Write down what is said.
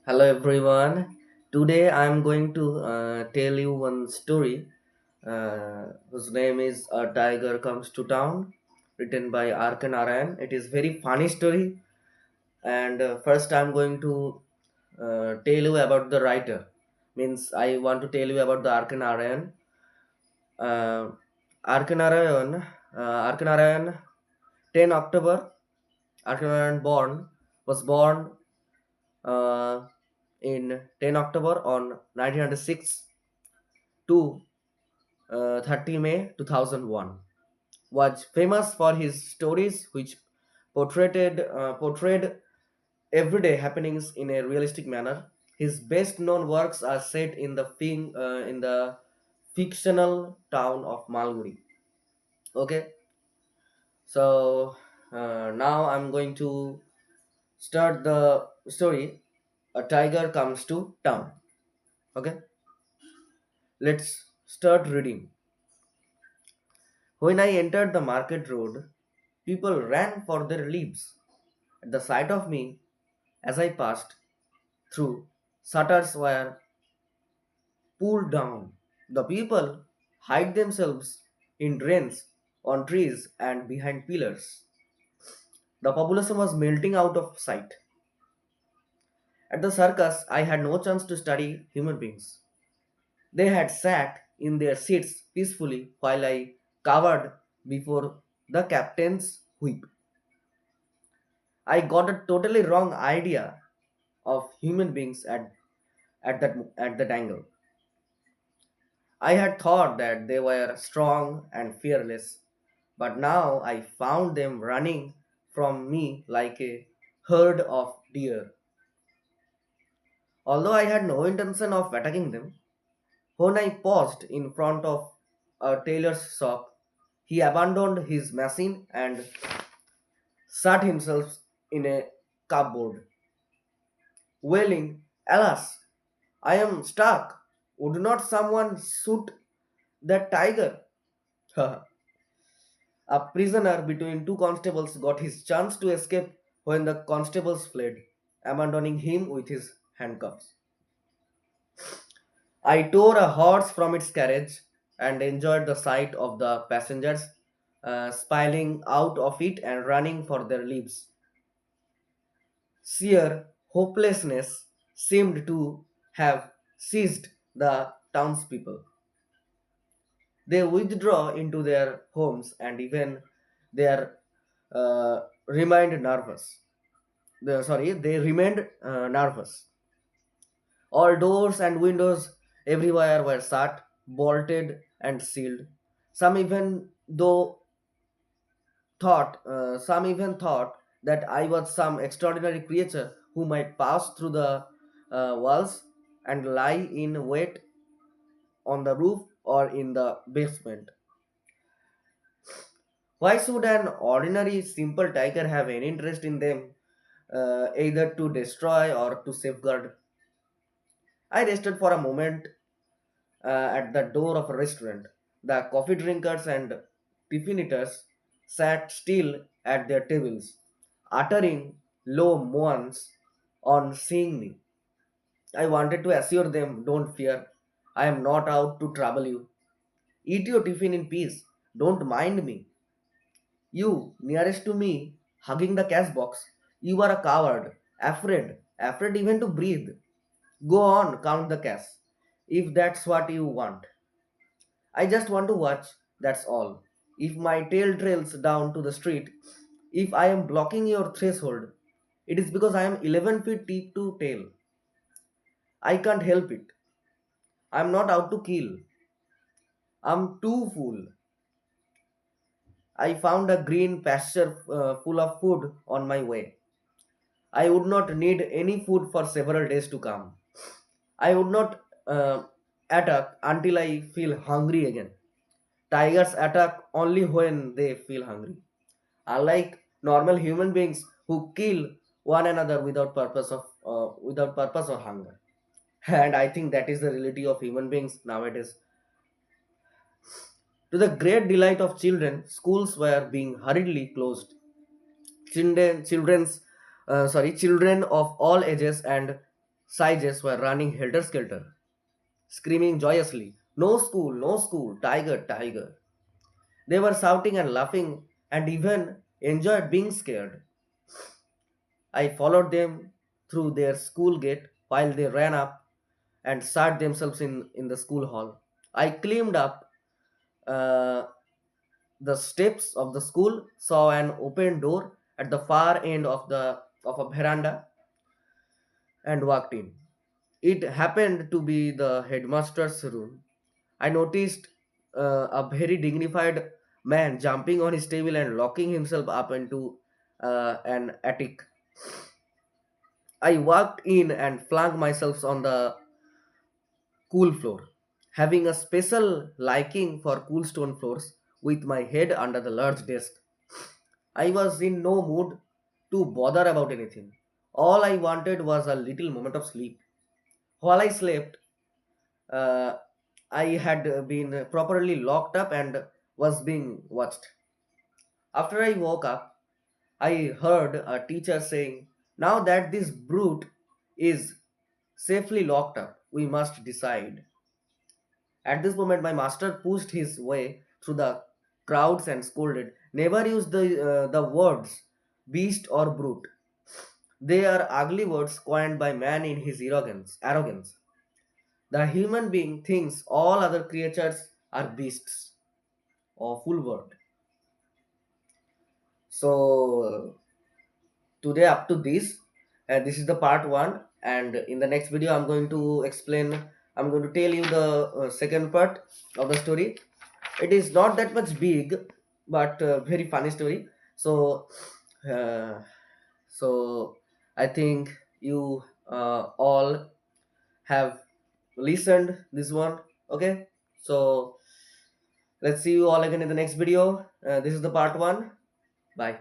Hello everyone. Today I'm going to tell you one story whose name is A Tiger Comes to Town, written by Narayan. It is very funny story, and first I'm going to tell you about the writer. Means I want to tell you about the Narayan. Uh, Narayan, 10 October, Narayan was born uh, in 10 October on 1906 to 30 May 2001, was famous for his stories which portrayed everyday happenings in a realistic manner. His best known works are set in in the fictional town of Malgudi. Okay, so now I'm going to start the story. A tiger comes to town. Okay, let's start reading. When I entered the market road, people ran for their lives. At the sight of me, as I passed through, shutters were pulled down. The people hide themselves in drains, on trees, and behind pillars. The population was melting out of sight. At the circus, I had no chance to study human beings. They had sat in their seats peacefully while I cowered before the captain's whip. I got a totally wrong idea of human beings at that angle. I had thought that they were strong and fearless, but now I found them running from me like a herd of deer. Although I had no intention of attacking them, when I paused in front of a tailor's shop, he abandoned his machine and shut himself in a cupboard, wailing, "Alas, I am stuck. Would not someone shoot that tiger?" A prisoner between two constables got his chance to escape when the constables fled, abandoning him with his handcuffs. I tore a horse from its carriage and enjoyed the sight of the passengers spilling out of it and running for their lives. Sheer hopelessness seemed to have seized the townspeople. They withdraw into their homes and even their remained nervous. They remained nervous. All doors and windows everywhere were shut, bolted, and sealed. Some even though some even thought that I was some extraordinary creature who might pass through the walls and lie in wait on the roof or in the basement. Why should an ordinary simple tiger have any interest in them, either to destroy or to safeguard? I rested for a moment at the door of a restaurant. The coffee drinkers and tiffin eaters sat still at their tables, uttering low moans on seeing me. I wanted to assure them, "Don't fear, I am not out to trouble you. Eat your tiffin in peace. Don't mind me." You, nearest to me, hugging the cash box, you are a coward, afraid even to breathe. Go on, count the cash, if that's what you want. I just want to watch, that's all. If my tail trails down to the street, if I am blocking your threshold, it is because I am 11 feet deep to tail. I can't help it. I'm not out to kill. I'm too full. I found a green pasture full of food on my way. I would not need any food for several days to come. I would not attack until I feel hungry again. Tigers attack only when they feel hungry. Unlike normal human beings who kill one another without purpose or hunger. And I think that is the reality of human beings nowadays. To the great delight of children, schools were being hurriedly closed. Children of all ages and Sieges were running helter skelter, screaming joyously, "No school, no school, tiger, tiger." They were shouting and laughing and even enjoyed being scared. I followed them through their school gate while they ran up and sat themselves in the school hall. I climbed up uh, the steps of the school, saw an open door at the far end of a veranda, and walked in. It happened to be the headmaster's room. I noticed a very dignified man jumping on his table and locking himself up into an attic. I walked in and flung myself on the cool floor, having a special liking for cool stone floors with my head under the large desk. I was in no mood to bother about anything. All I wanted was a little moment of sleep. While I slept, uh, I had been properly locked up and was being watched. After I woke up, I heard a teacher saying, "Now that this brute is safely locked up, we must decide." At this moment, my master pushed his way through the crowds and scolded, "Never use the words beast or brute. They are ugly words coined by man in his arrogance. The human being thinks all other creatures are beasts." Awful word. So today up to this, this is the part one, and in the next video I'm going to tell you the second part of the story. It is not that much big, but very funny story. So uh, so I think you all have listened this one. Okay, so let's see you all again in the next video. This is the part one. Bye.